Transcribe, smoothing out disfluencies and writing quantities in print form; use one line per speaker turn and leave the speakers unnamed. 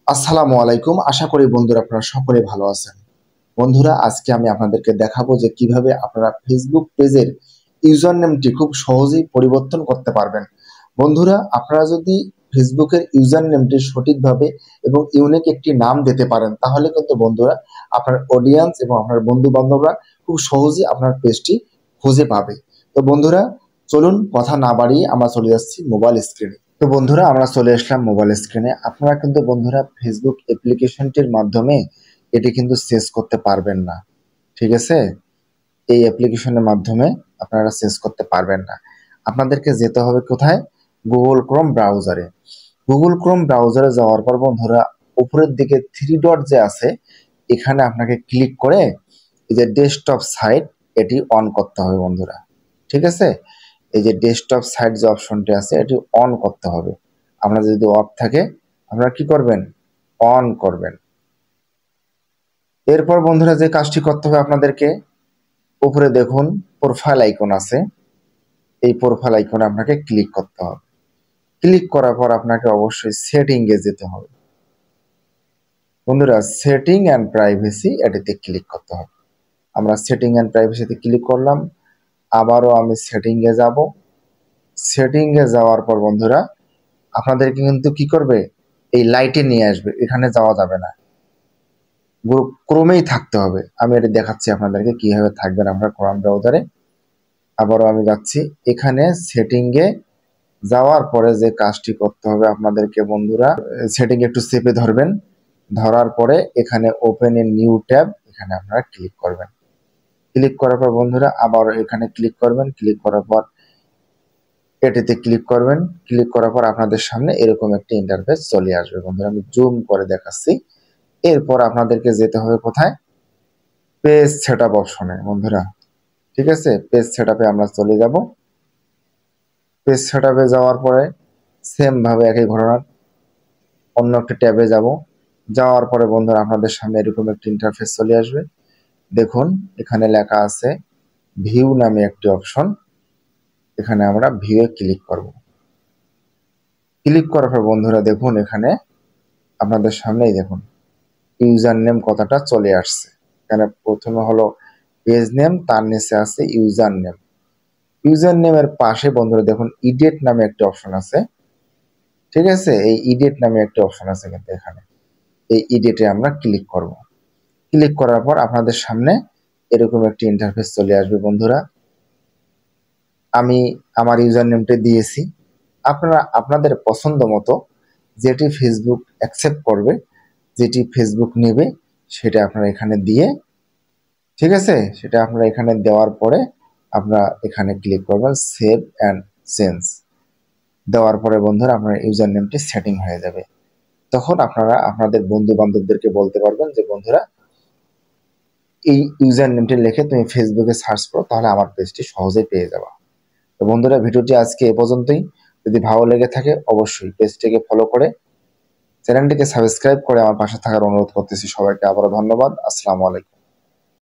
আসসালামু আলাইকুম। আশা করি বন্ধুরা আপনারা সকলে ভালো আছেন। বন্ধুরা আজকে আমি আপনাদেরকে দেখাবো যে কিভাবে আপনারা ফেসবুক পেজের ইউজার নেমটি খুব সহজেই পরিবর্তন করতে পারবেন। বন্ধুরা আপনারা যদি ফেসবুকের ইউজার নেমটি সঠিকভাবে এবং ইউনিক একটি নাম দিতে পারেন তাহলে কিন্তু বন্ধুরা আপনার অডিয়েন্স এবং আপনার বন্ধু বান্ধবরা খুব সহজেই আপনার পেজটি খুঁজে পাবে। তো বন্ধুরা চলুন কথা না বাড়িয়ে আমরা চলে যাচ্ছি মোবাইল স্ক্রিনে। তো বন্ধুরা আমরা চলে আসলাম মোবাইল স্ক্রিনে। আপনারা কিন্তু বন্ধুরা ফেসবুক অ্যাপ্লিকেশনটির মাধ্যমে এটি কিন্তু সেভ করতে পারবেন না, ঠিক আছে? এই অ্যাপ্লিকেশনের মাধ্যমে আপনারা সেভ করতে পারবেন না। আপনাদেরকে যেতে হবে কোথায়? গুগল ক্রোম ব্রাউজারে। গুগল ক্রোম ব্রাউজারে যাওয়ার পর বন্ধুরা উপরের দিকে থ্রি ডট যে আছে এখানে আপনাকে ক্লিক করে এই যে ডেস্কটপ সাইট এটি অন করতে হবে বন্ধুরা, ঠিক আছে? এই যে ডেস্কটপ সাইট যে অপশনটি আছে এটি অন করতে হবে। আপনার যদি অফ থাকে আপনারা কি করবেন? অন করবেন। এরপর বন্ধুরা যে কাজটি করতে হবে আপনাদেরকে, উপরে দেখুন প্রোফাইল আইকন আছে, এই প্রোফাইল আইকনে আপনাকে ক্লিক করতে হবে। ক্লিক করার পর আপনাকে অবশ্যই সেটিংয়ে যেতে হবে। বন্ধুরা সেটিং অ্যান্ড প্রাইভেসি এটিতে ক্লিক করতে হবে। আমরা সেটিং অ্যান্ড প্রাইভেসিতে ক্লিক করলাম। আবারও আমি সেটিংয়ে যাব। সেটিংয়ে যাওয়ার পর বন্ধুরা আপনাদেরকে কিন্তু কি করবে? এই লাইটে নিয়ে আসবে, এখানে যাওয়া যাবে না, ক্রমেই থাকতে হবে। আমি এটা দেখাচ্ছি আপনাদেরকে কিভাবে থাকবেন আপনার ক্রোম ব্রাউজারে। আবারও আমি যাচ্ছি, এখানে সেটিংয়ে যাওয়ার পরে যে কাজটি করতে হবে আপনাদেরকে বন্ধুরা, সেটিং একটু চেপে ধরবেন, ধরার পরে এখানে ওপেন এ নিউ ট্যাব এখানে আপনারা ক্লিক করবেন। ক্লিক করার পর বন্ধুরা আবার এখানে ক্লিক করবেন। ক্লিক করার পর এটিতে ক্লিক করবেন। ক্লিক করার পর আপনাদের সামনে এরকম একটি ইন্টারফেস চলে আসবে বন্ধুরা। আমি জুম করে দেখাচ্ছি। এরপর আপনাদেরকে যেতে হবে কোথায়? পেজ সেটআপ অপশনে বন্ধুরা, ঠিক আছে? পেজ সেটআপে আমরা চলে যাব। পেজ সেটআপে যাওয়ার পরে সেম ভাবে একই ঘটনা অন্য একটা ট্যাবে যাব। যাওয়ার পরে বন্ধুরা আপনাদের সামনে এরকম একটি ইন্টারফেস চলে আসবে। দেখুন এখানে লেখা আছে ভিউ নামে একটি অপশন, এখানে আমরা ভিউয়ে ক্লিক করব। ক্লিক করার পর বন্ধুরা দেখুন এখানে আপনাদের সামনেই দেখুন ইউজার নেম কথাটা চলে আসছে। এখানে প্রথমে হলো পেজ নেম, তার নিচে আছে ইউজার নেম। ইউজার নেমের পাশে বন্ধুরা দেখুন ইডিট নামে একটি অপশন আছে, ঠিক আছে? এই ইডিট নামে একটি অপশন আছে কিন্তু এখানে, এই ইডিটে আমরা ক্লিক করব। ক্লিক করার পর আপনাদের সামনে এরকম একটি ইন্টারফেস চলে আসবে বন্ধুরা। আমি আমার ইউজার নেমটা দিয়েছি। আপনারা আপনাদের পছন্দ মতো যেটি ফেসবুক অ্যাকসেপ্ট করবে, যেটি ফেসবুক নেবে সেটা আপনারা এখানে দিয়ে, ঠিক আছে? সেটা আপনারা এখানে দেওয়ার পরে আপনারা এখানে ক্লিক করবেন সেভ অ্যান্ড চেঞ্জ। দেওয়ার পরে বন্ধুরা আপনার ইউজার নেমটি সেটিং হয়ে যাবে। তখন আপনারা আপনাদের বন্ধু বান্ধবদেরকে বলতে পারবেন যে বন্ধুরা এই ইউজার নেমটি লিখে তুমি ফেসবুকে সার্চ করো, তাহলে আমার পেজটি সহজেই পেয়ে যাবা। তো বন্ধুরা ভিডিওটি আজকে এ পর্যন্তই। যদি ভালো লেগে থাকে অবশ্যই পেজটিকে ফলো করে চ্যানেলটিকে সাবস্ক্রাইব করে আমার পাশে থাকার অনুরোধ করতেছি। সবাইকে আবারও ধন্যবাদ। আসসালামু আলাইকুম।